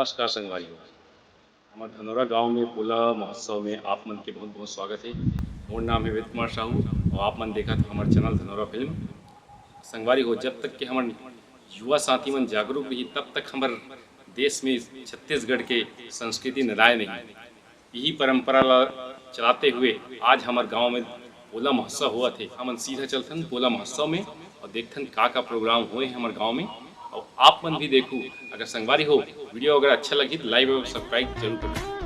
नमस्कार संगवारी हो। हमारे धनौरा गांव में पोला महोत्सव में आप मन के बहुत बहुत स्वागत है। मोर नाम है वेद कुमार साहू और आप मन देखा तो हमारे चैनल धनौरा फिल्म। संगवारी हो, जब तक कि हमारे युवा साथी मन जागरूक रही तब तक हमारे देश में छत्तीसगढ़ के संस्कृति नराय नहीं। यही परंपरा ला चलाते हुए आज हमारे गांव में पोला महोत्सव हुआ थे। हम सीधा चलथन पोला महोत्सव में और देखथन का प्रोग्राम हुए हैं हमारे गांव में, और आप मन भी देखो। अगर संगवारी हो वीडियो अगर अच्छा लगी तो लाइक और सब्सक्राइब जरूर करें।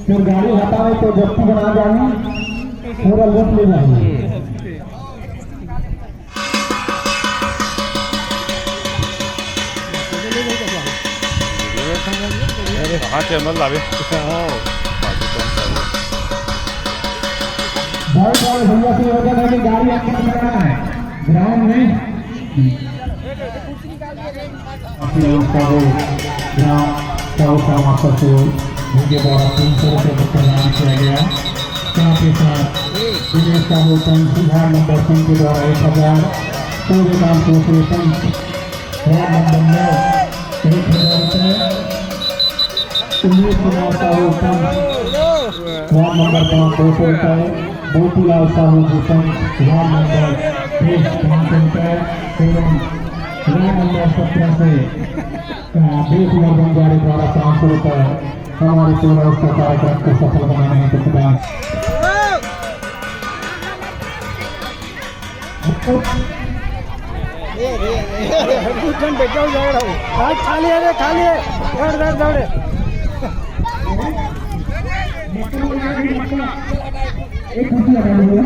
फिर गाड़ी हटावे तो जब्ती बना जानी पूरा लूट ले जाएंगे। बहुत सारे भैया की वजह है कि गाड़ी आपको बनाना है ग्राउंड में उनके द्वारा 300 रुपये का प्रदान किया गया। साथ ही साथ दिनेश साहू सुधार नंबर 3 के द्वारा 1000, सूर्यकांत एसोसिएशन वार्ड नंबर 9 1000 रुपये, सुनील कुमार साहू वार्ड नंबर 200 रुपये, मोतीलाल साहू भूषण वार्ड नंबर 500 रुपये एवं वार्ड नंबर 17 से 20 वर्गन गाड़ी द्वारा 500 रुपये हमारे पूरा उसका कार्यक्रम को सफल बनाने हेतु प्रदान। खाली है खाली है दौड़े एक कुर्सी लगा लो।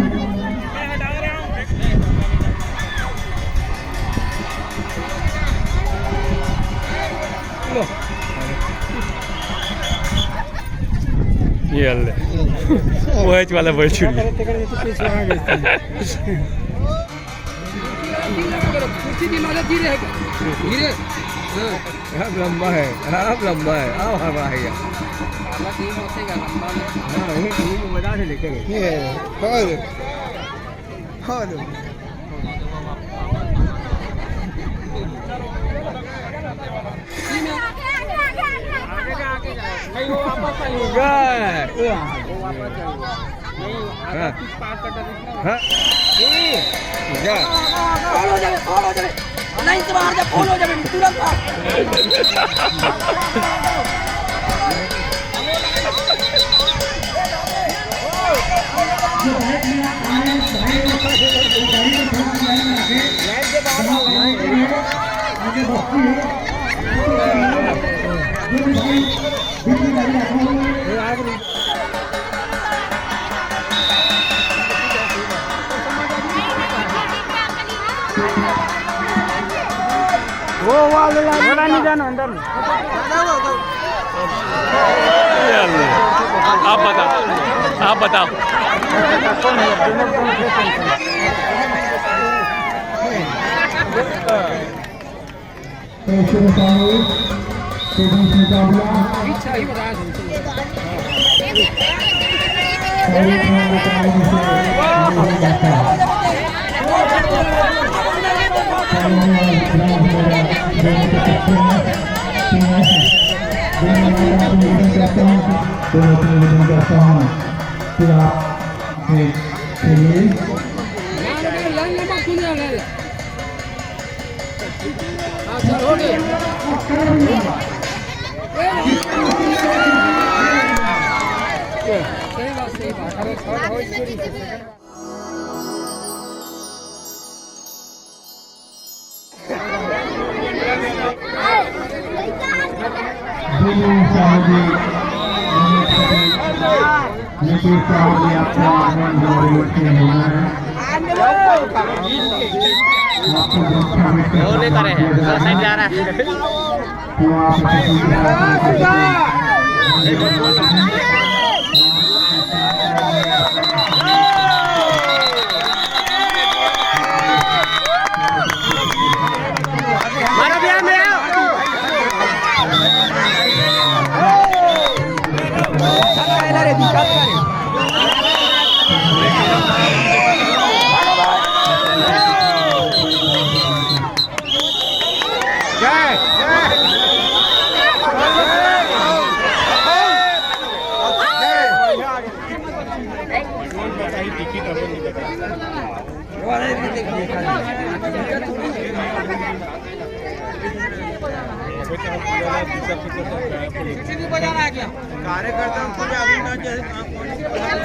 ये अल्ले वो है वाला वर्चुअल लंबा है आप लंबा है आओ हवा है मजा से लेके वो वाला थोड़ा नहीं जाना अंदर में। आप बताओ वो नहीं करे हैं, दूसरा साइड जा रहा मारो भैया में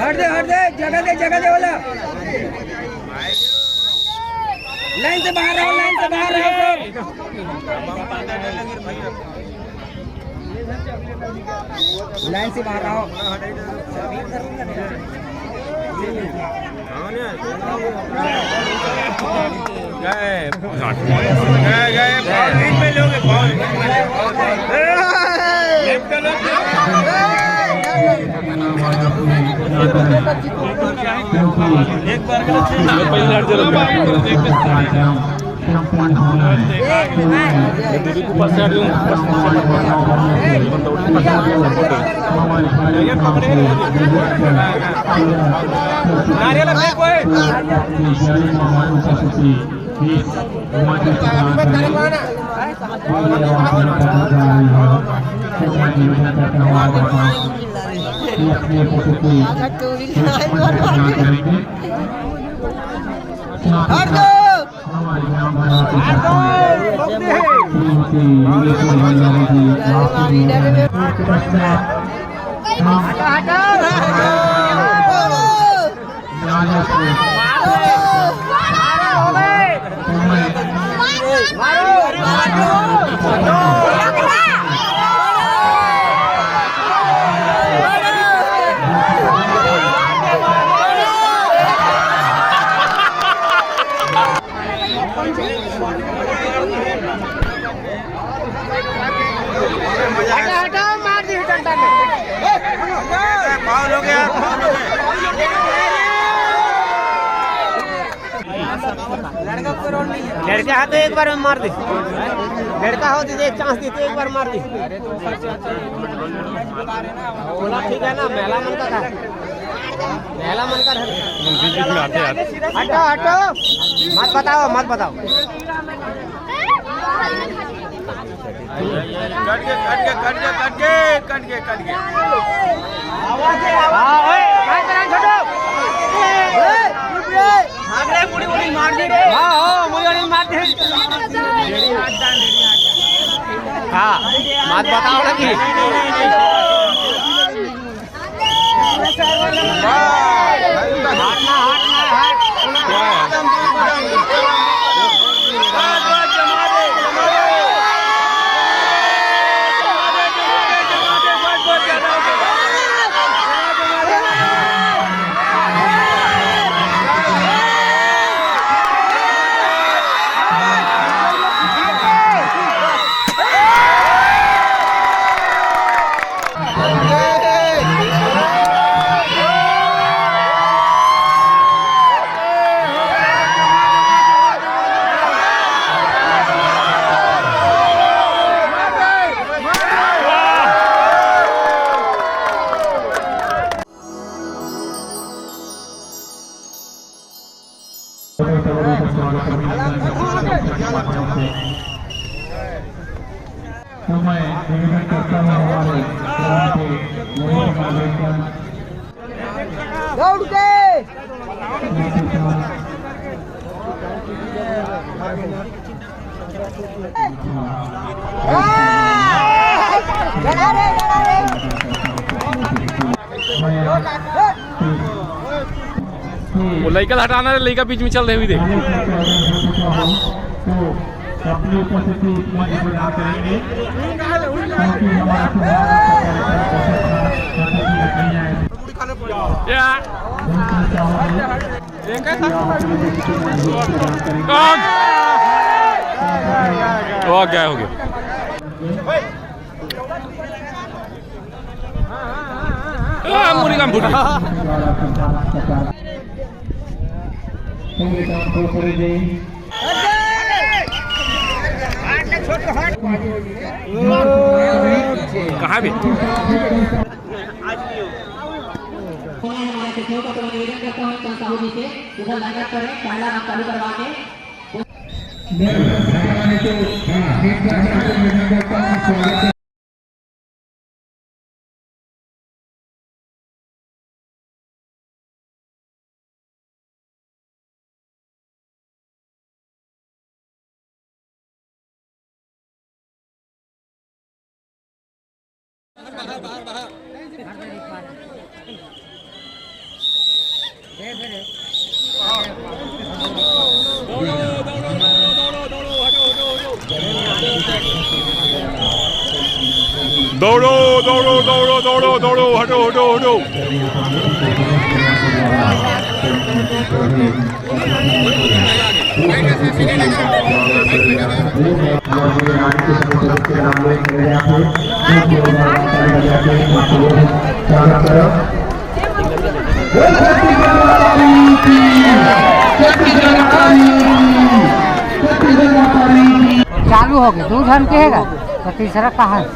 हट दे जगह दे वाला लाइन से बाहर आओ लाइन से बाहर आओ लड़का है तो एक बार में मार दी, लड़का हो तो एक चांस दी तो एक बार मार दी। बोला ठीक है ना, मेला मन का था, मेला मन का हटो हटो, मत बताओ कट के मार दी रे। हाँ मार दी। हाँ मत बताओ ना कि दौड़ के मैं वो लड़का हटाना है, लड़का बीच में चल रहे हुए देख। तो अपनी उपस्थिति इतना बना करेंगे क्योंकि हमारा हो गया हो गया। मुड़ी काम फूट कहाँ भी दौड़ो दौड़ो दौड़ो दौड़ो दौड़ो हटो हटो हटो। चालू हो गए 2 घंटे है तो तीसरा कहाँ है?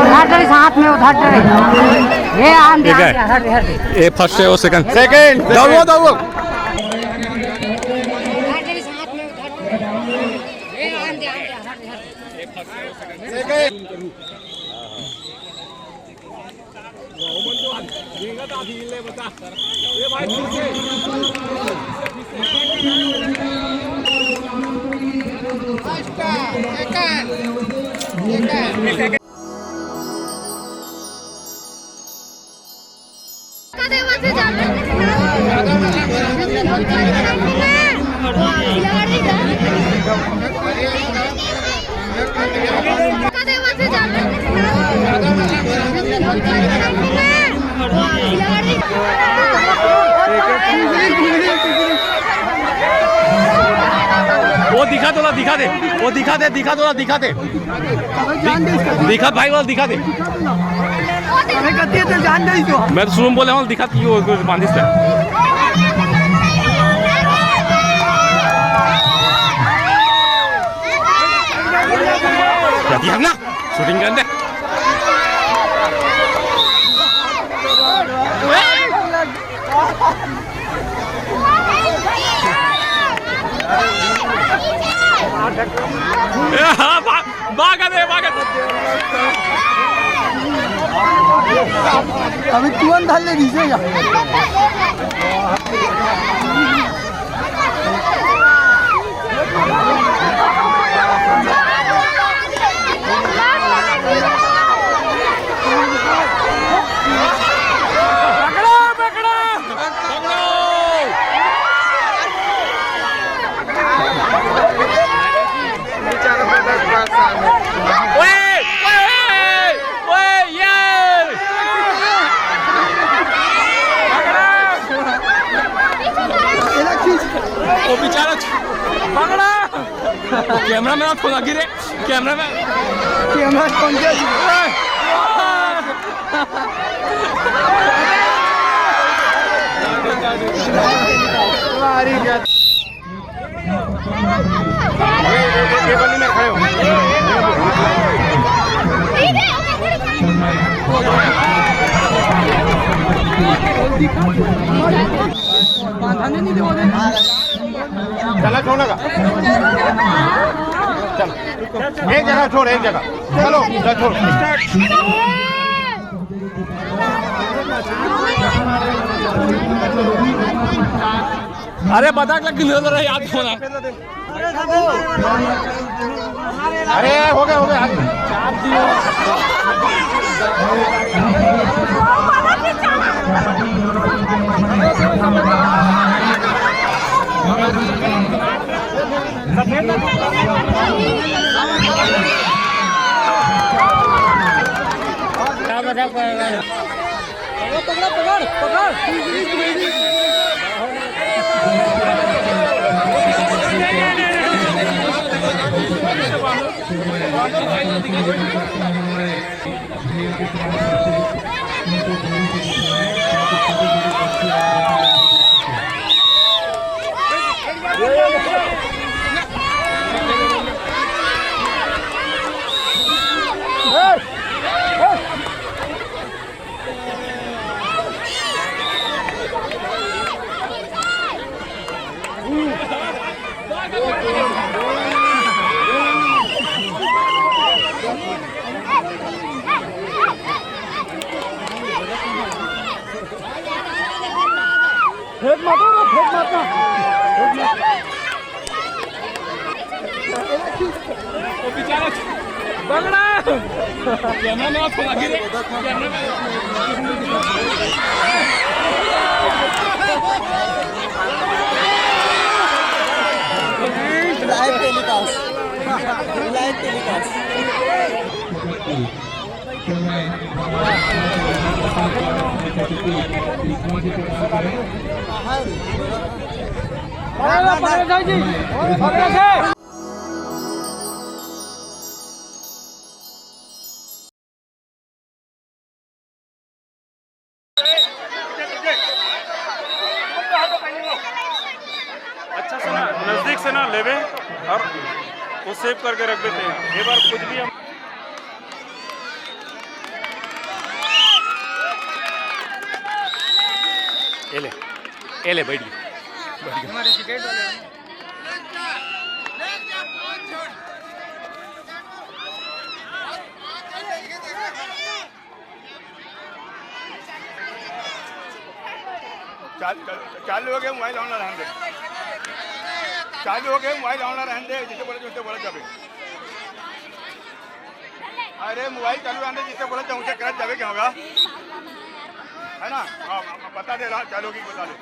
उधर साथ में उधर ये आंधी ए फर्स्ट है वो सेकंड सेकंड दौड़ो दौड़ो। वो दिखा दो ना, दिखा दे, वो दिखा दे, दिखा दो ना, दिखा दे, दिखा भाई वाला दिखा दे। मैं तो शुरू में बोले हूँ दिखा बांधिस है। हम ना शूटिंग कर दे। अभी तुरंत ढालने दीजिएगा। कैमरा मैन थोड़ा गिरे, कैमरा मैन कैमरा कौन गया? ये बनी में खड़े हो। चला छोड़ने का, चलो एक जगह छोड़, एक जगह चलो छोड़। अरे बता लग रहा याद होना। अरे हो गया चाप दियो। अच्छा से ना नजदीक से ना लेवे और वो सेव करके रख देते हैं। ये बार कुछ भी हम ले बैठ गई। चालू हो गया मोबाइल ऑन रहने दे। चालू हो गया मोबाइल ऑन रहने दे। जिसे बोला जावे। अरे मोबाइल चालू रहने दे। जिसे बोला उसे कर जावे क्या होगा है ना। बता दे रहा चालू की बता दे।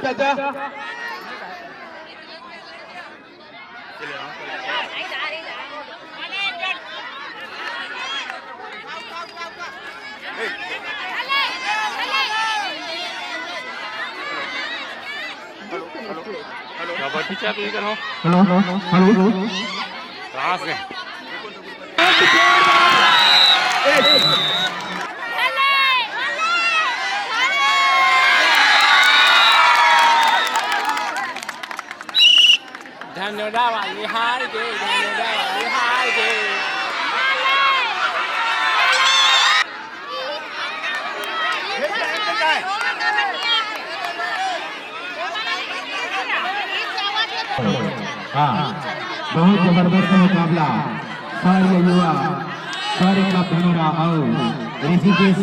चाचा कबड्डी चाप ही करो। हेलो कहाँ से धन्यवाद वाली हार गए। धन्यवाद वाली हार गए। हाँ बहुत जबरदस्त मुकाबला सारे युवा सारे क्लब धनोरा और ऋषिकेश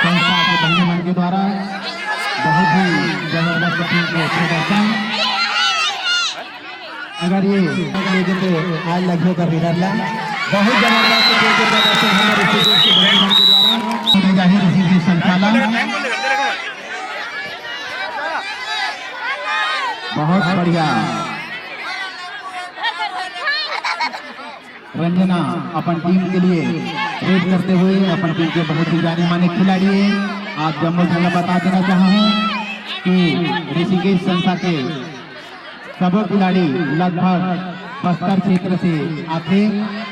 संस्था के बंधुमन के द्वारा बहुत ही जबरदस्त टीम के प्रदर्शन। अगर ये आज लगे कर रिजल्ट बहुत जबरदस्त टीम के प्रदर्शन हमारे ऋषिकेश के बंधुमन के द्वारा जाहिर ऋषिकेश संचालन बहुत बढ़िया। रंजना अपन टीम के लिए ट्रेड करते हुए अपन टीम के बहुत ही जाने माने खिलाड़ी है। आप जम्मू जिला बता देना चाहूँ कि ऋषिकेश संस्था के सब खिलाड़ी लगभग बस्तर क्षेत्र से आते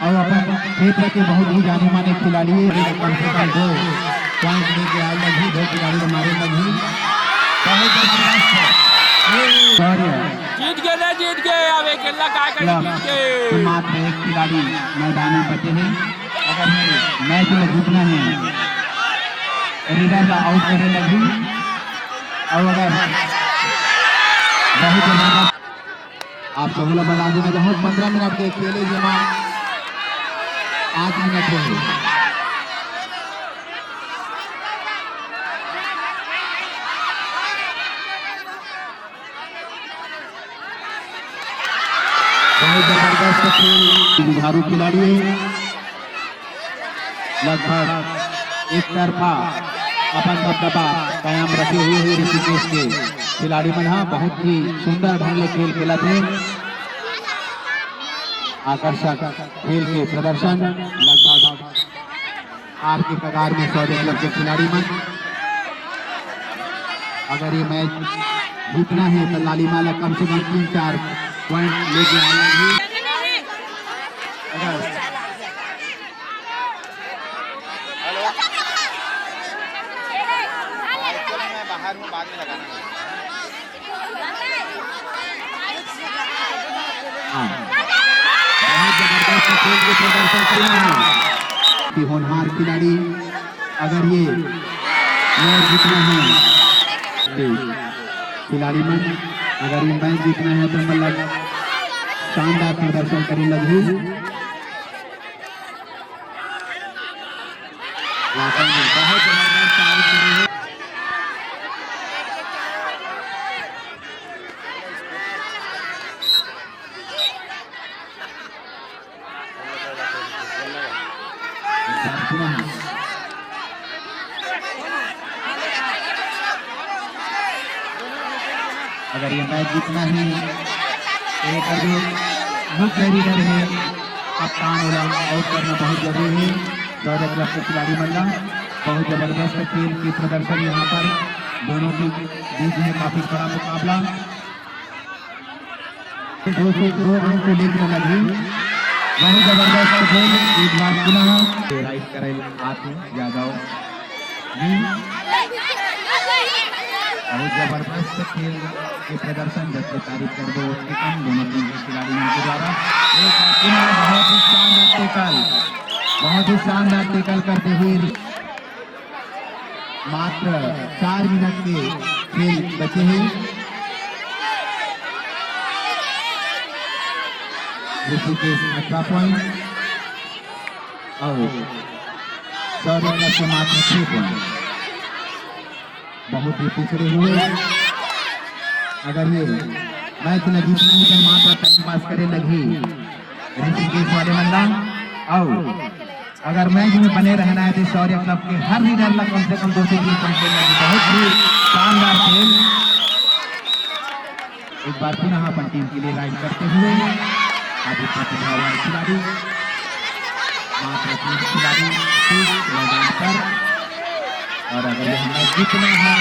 और अपन क्षेत्र के बहुत ही जाने माने खिलाड़ी है। कम से कम 2 पॉइंट लेके आए लगी, 2 खिलाड़ी हमारे लगी, बहुत जबरदस्त जीत गए अब एक मात्र एक खिलाड़ी मैदान में बचे हैं। अगर मैच में जीतना है रीडर का आउट करने लगी और अगर बहुत जबरदस्त आप सबला बता देना चाहूँ 15 मिनट के खेले जमा 8 मिनट हो बहुत जबरदस्त खेल जुझारू खिलाड़ी है। लगभग एक तरफा अपन दबदबा कायम रखे हुए हैं ऋषिकेश के खिलाड़ी मन बहुत ही सुंदर ढंग से खेल खेला थे। आकर्षक खेल के प्रदर्शन लगभग हार के कगार में सौदे क्लब के खिलाड़ी मन। अगर ये मैच जीतना है तो लालीमाला कम से कम 3-4 पॉइंट लेके आना है। अगर बाहर हूँ, बाद में लगाना बहुत जबरदस्त खेल के प्रदर्शन किया है कि होनहार खिलाड़ी। अगर ये मैच जीतना है खिलाड़ी में, अगर ये मैच जीतना है तो मतलब शानदार प्रदर्शन करने लगी। बहुत जबरदस्त आउट करे हैं। अगर ये मैच जीतना है एक मुख्य लीडर है कप्तान उलम आउट करना बहुत जरूरी है। 14 क्लब के खिलाड़ी बनना बहुत जबरदस्त खेल की प्रदर्शन यहाँ पर दोनों के बीच में काफी बड़ा मुकाबला 202 अंक को लेकर लगी। बहुत जबरदस्त खेल एक बार पुनः राइट करे आते यादव बहुत जबरदस्त खेल के प्रदर्शन जबकि तारीफ कर दो उसके कम दोनों टीम के खिलाड़ियों के द्वारा बहुत ही शानदार टेकल करते हुए मात्र 4 मिनट के खेल बचे हैं। ऋषिकेश 18 पॉइंट और 14 से मात्र 6 पॉइंट बहुत ही पिछड़े हुए। अगर ये मैच न जीतना है तो मात्र टाइम पास करे लगी ऋषिकेश वाले बंदा। और अगर मैच में बने रहना है तो शौर्य क्लब के हर लीडर ला कम से कम 2 से 3 पॉइंट लगी। बहुत ही शानदार खेल एक बार पुनः अपन टीम के लिए राइड करते हुए अभी प्रतिभावान खिलाड़ी मात्र 3 खिलाड़ी मैदान पर। और अगर यह मैच जीतना है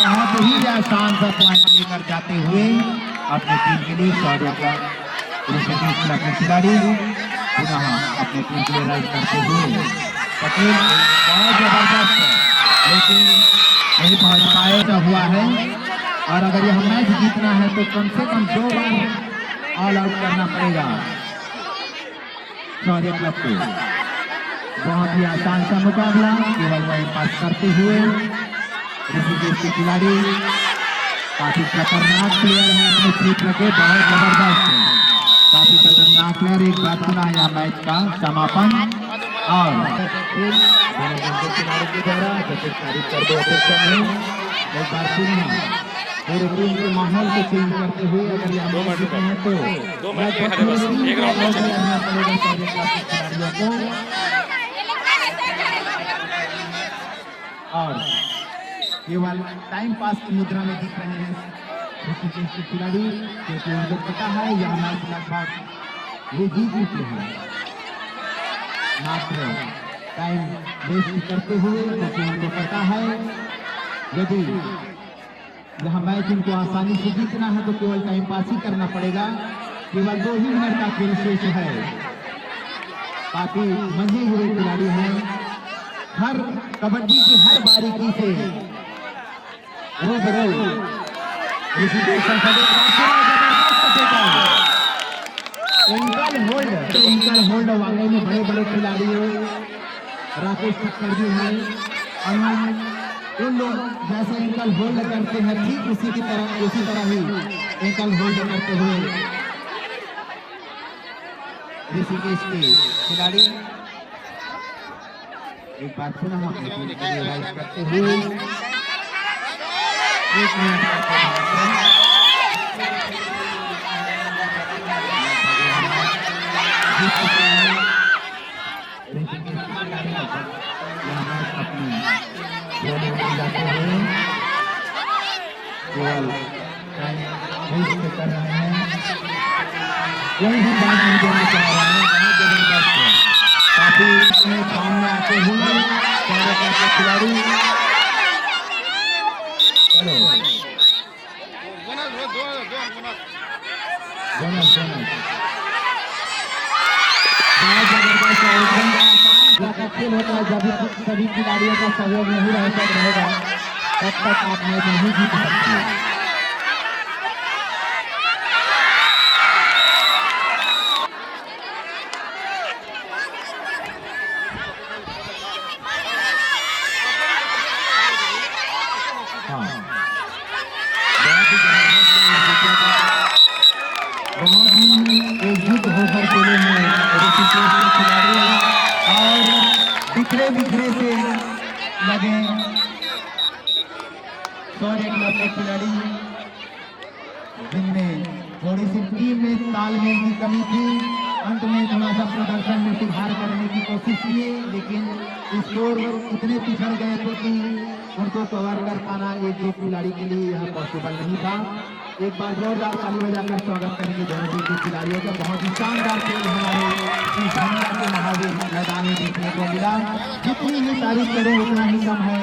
बहुत ही आसान सा पॉइंट लेकर जाते हुए अपने टीम के लिए शौर्य क्लब ऋषिकेश क्लब के खिलाड़ी पुनः अपने टीम के लिए राइड करते हुए पटेल बहुत जबरदस्त लेकिन नहीं पहुंच पाया हुआ है। और अगर यह मैच जीतना है तो कम से कम 2 बार ऑल आउट करना पड़ेगा शौर्य क्लब को। बहुत ही आसान सा मुकाबला केवल वही पास करते हुए ऋषिकेश के खिलाड़ी काफी खतरनाक प्लेयर है अपने क्षेत्र के। बहुत जबरदस्त काफी खतरनाक प्लेयर। एक बार सुना यह मैच का समापन और खिलाड़ी के द्वारा तारीफ कर दो एक बार सुना पूरे टीम के माहौल को चेंज करते हुए अगर यह मैच जीते हैं तो 2 मैच एक राउंड में खिलाड़ियों को। और केवल टाइम पास की मुद्रा में दिख रहे हैं ऋषिकेश के खिलाड़ी क्योंकि उनको पता है यह मैच लगभग ये जीत चुके हैं। मात्र टाइम वेस्ट करते हुए, क्योंकि उनको पता है यदि यहाँ मैच इनको आसानी से जीतना है तो केवल टाइम पास ही करना पड़ेगा। केवल 2 ही मिनट का खेल शेष है। काफी मंजे हुए खिलाड़ी हैं। हर कबड्डी की हर बारीकी से एंकल होल्ड वाले में बड़े बड़े खिलाड़ी राकेश ठक्कर जी हैं। उन लोग जैसे एंकल होल्ड करते हैं ठीक उसी तरह ही एंकल होल्ड करते हुए ऋषिकेश के खिलाड़ी एक बार पुनः अपने टीम के लिए राइज करते हुए 1 मिनट कर रहे हैं। कोई भी बात नहीं देना चाह रहे हैं। बहुत जबरदस्त है। काफी सामने आते हुए खिलाड़ी चलो खेल होता है। जब सभी खिलाड़ियों का सहयोग नहीं रहेगा तब तक आप मैच नहीं जीत सकते। बहुत ही एकजुट होकर खेले हैं ऋषिकेश के खिलाड़ी और बिखरे से लगे 100 क्लब के खिलाड़ी, जिनमें थोड़ी सी टीम में तालमेल की कमी थी। अंत में थोड़ा सा प्रदर्शन में सुधार करने की कोशिश की, लेकिन स्कोर इतने पिछड़ गए थे कि उनको कवर कर पाना एक दो खिलाड़ी के लिए यह पॉसिबल नहीं था। एक बार जोरदार ताली बजाकर स्वागत करेंगे दोनों टीम के खिलाड़ियों का। बहुत ही शानदार खेल हमारे इस धनिया के महावीर मैदान में देखने को मिला। जितनी ही तारीफ करें उतना ही कम है।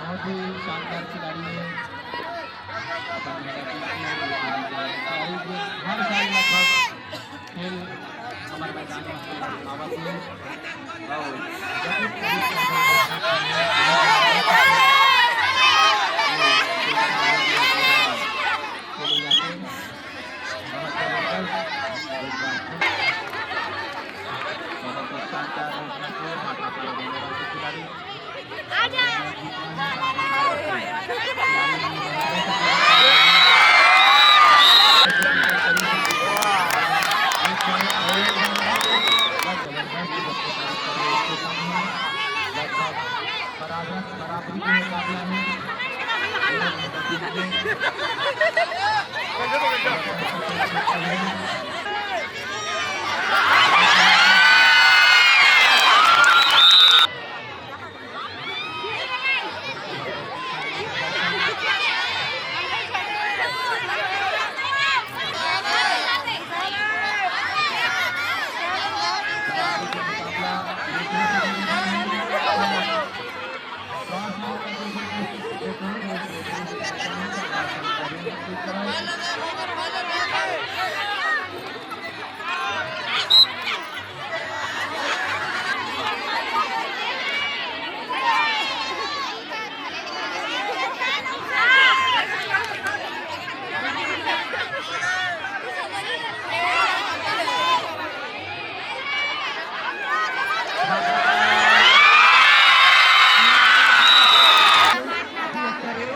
बहुत ही शानदार खिलाड़ी है। हर साल लगभग खेल हमारे मैदान में आवाज़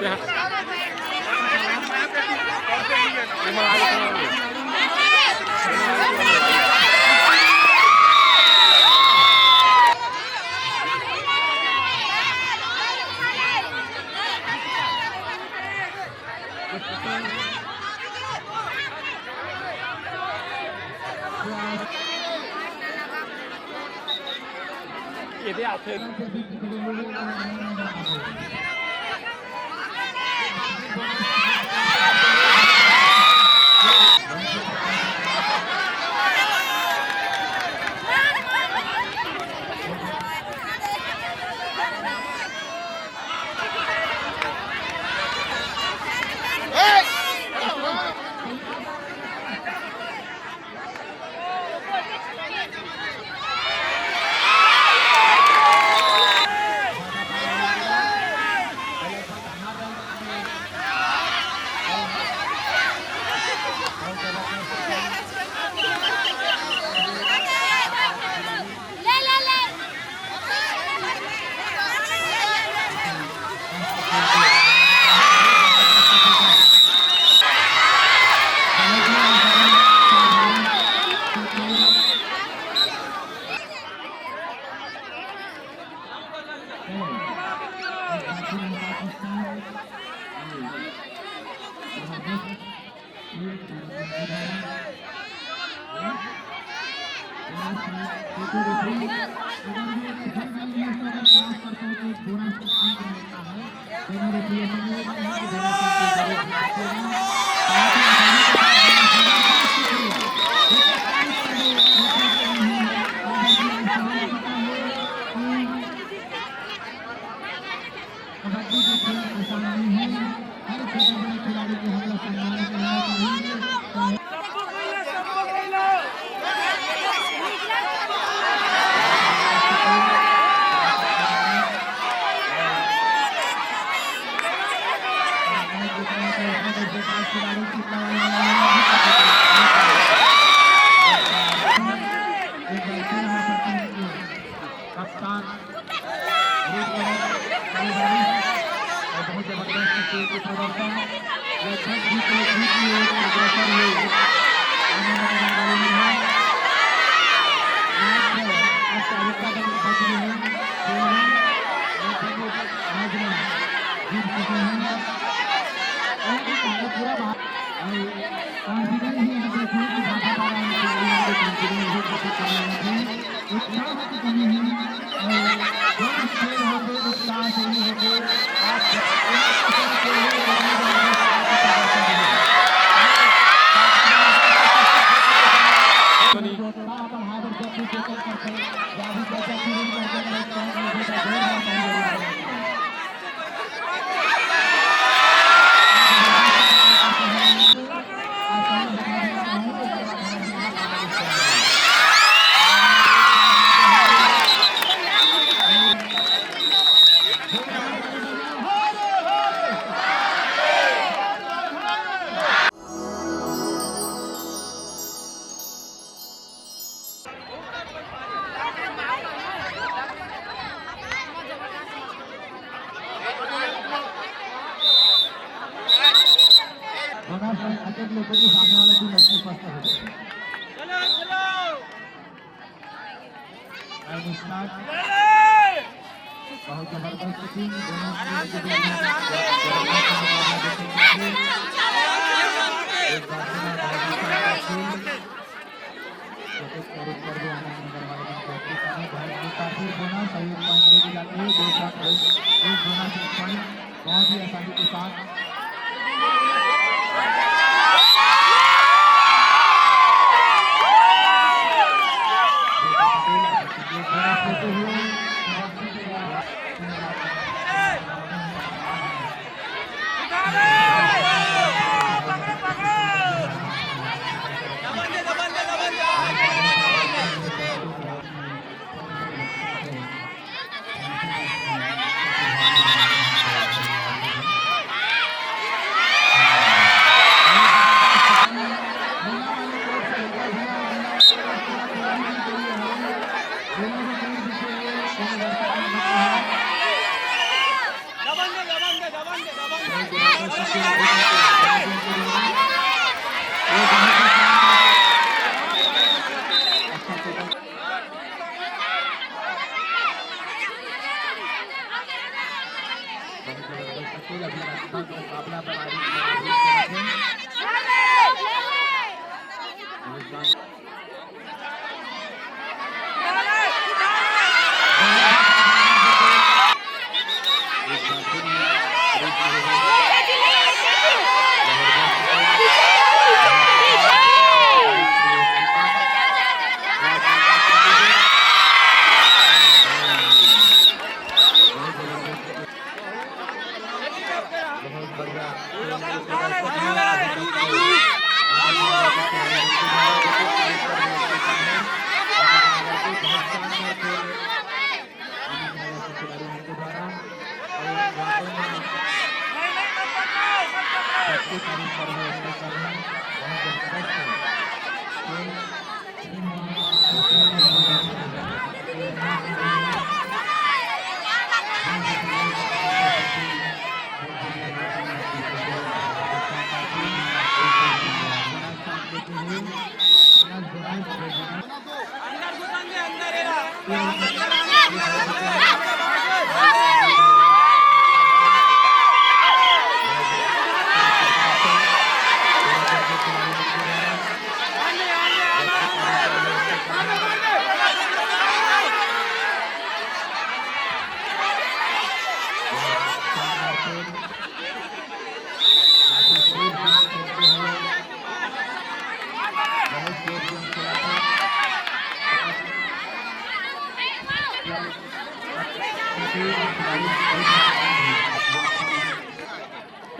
पे हाँ। ये दे आते अटक लोगों को सामने वाले की लड़की फंसता है। बहुत जबरदस्त टीम बहुत ही आसानी के साथ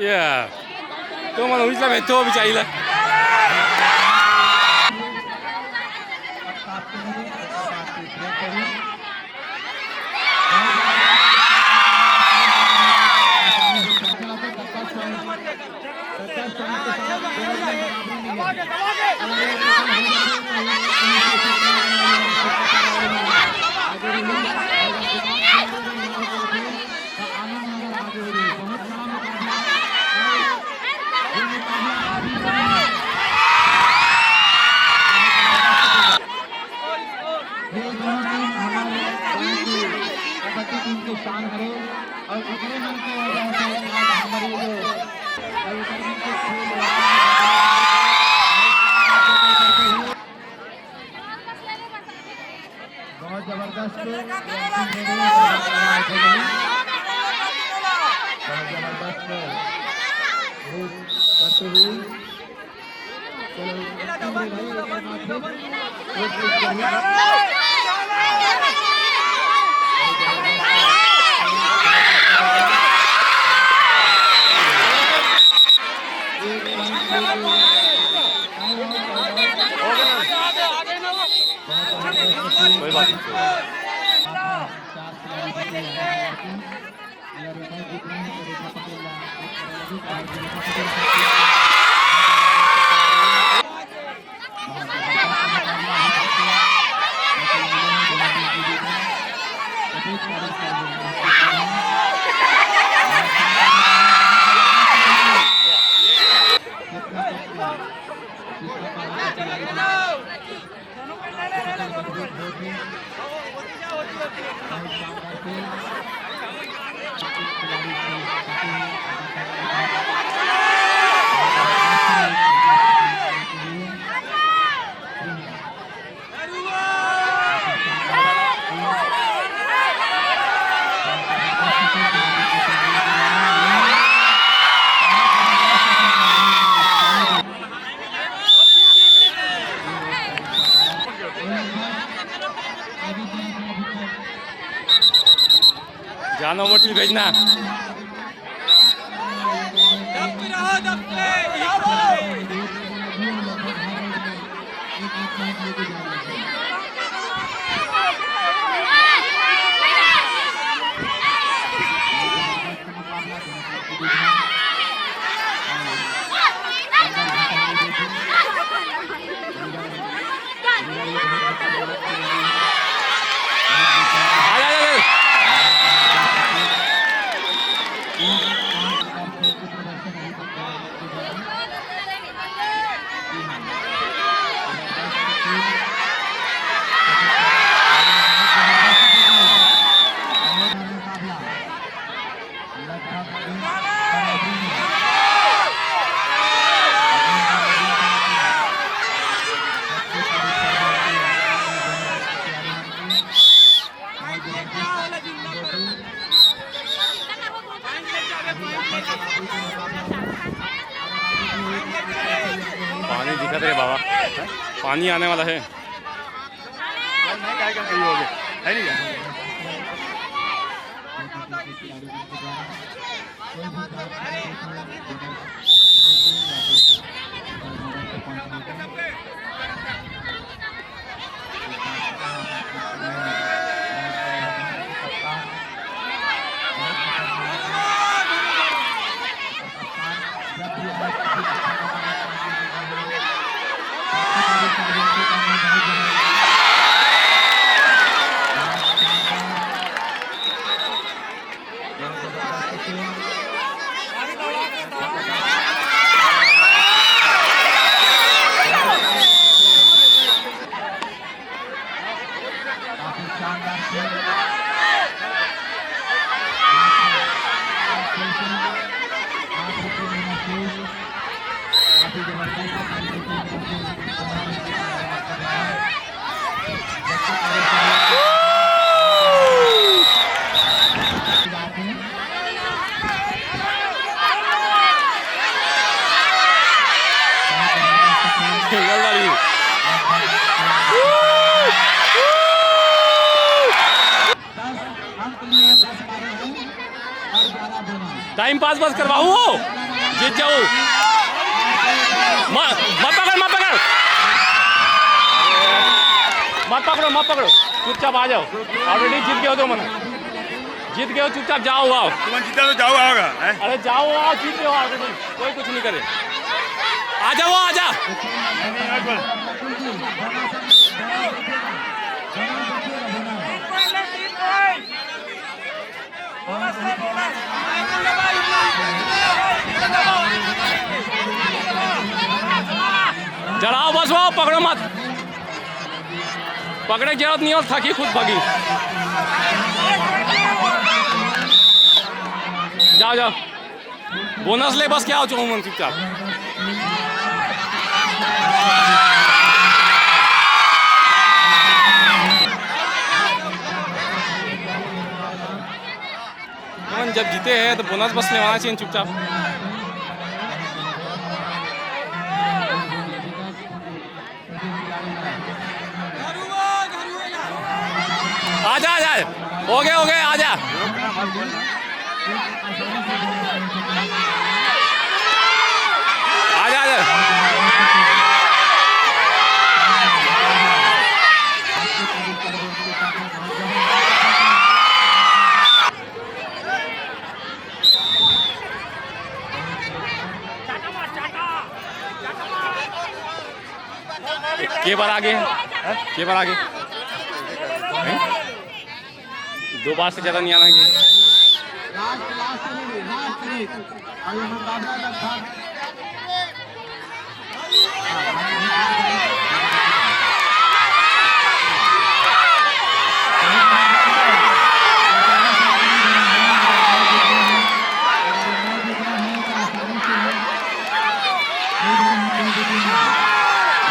Yeah. Kung ano bisa betul bicara lah. बहुत जबरदस्त कोई बात नहीं। जानो मोटी भेजना। पानी दिखा दे बाबा, पानी आने वाला है। नहीं काय कहीं हो गए है नहीं टाइम पास बस करवाओ, जीत जाओ। मत पकड़ मत पकड़ मत पकड़ो मत पकड़ो, चुपचाप आ जाओ। ऑलरेडी जीत गए हो तो मना, जीत गए हो, चुपचाप जाओ आओ। तुम जीता तो जाओ आओगा। अरे जाओ आओ, जीत गए हो ऑलरेडी, कोई कुछ नहीं करे। आ जाओ आ जा। जलाओ बस, वो पकड़ो मत, पकड़े की जरूरत नहीं हो, थकी खुद भागी। जाओ जाओ, बोनस ले बस, क्या हो चुका चुपचाप। जब जीते हैं तो बोनस बस लेवाना चाहिए चुपचाप। आजा आजा, हो गए आजा। आजा आजा, के बार आगे है, के बार आगे 2 बार से ज़्यादा नहीं आना है।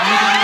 Thank you.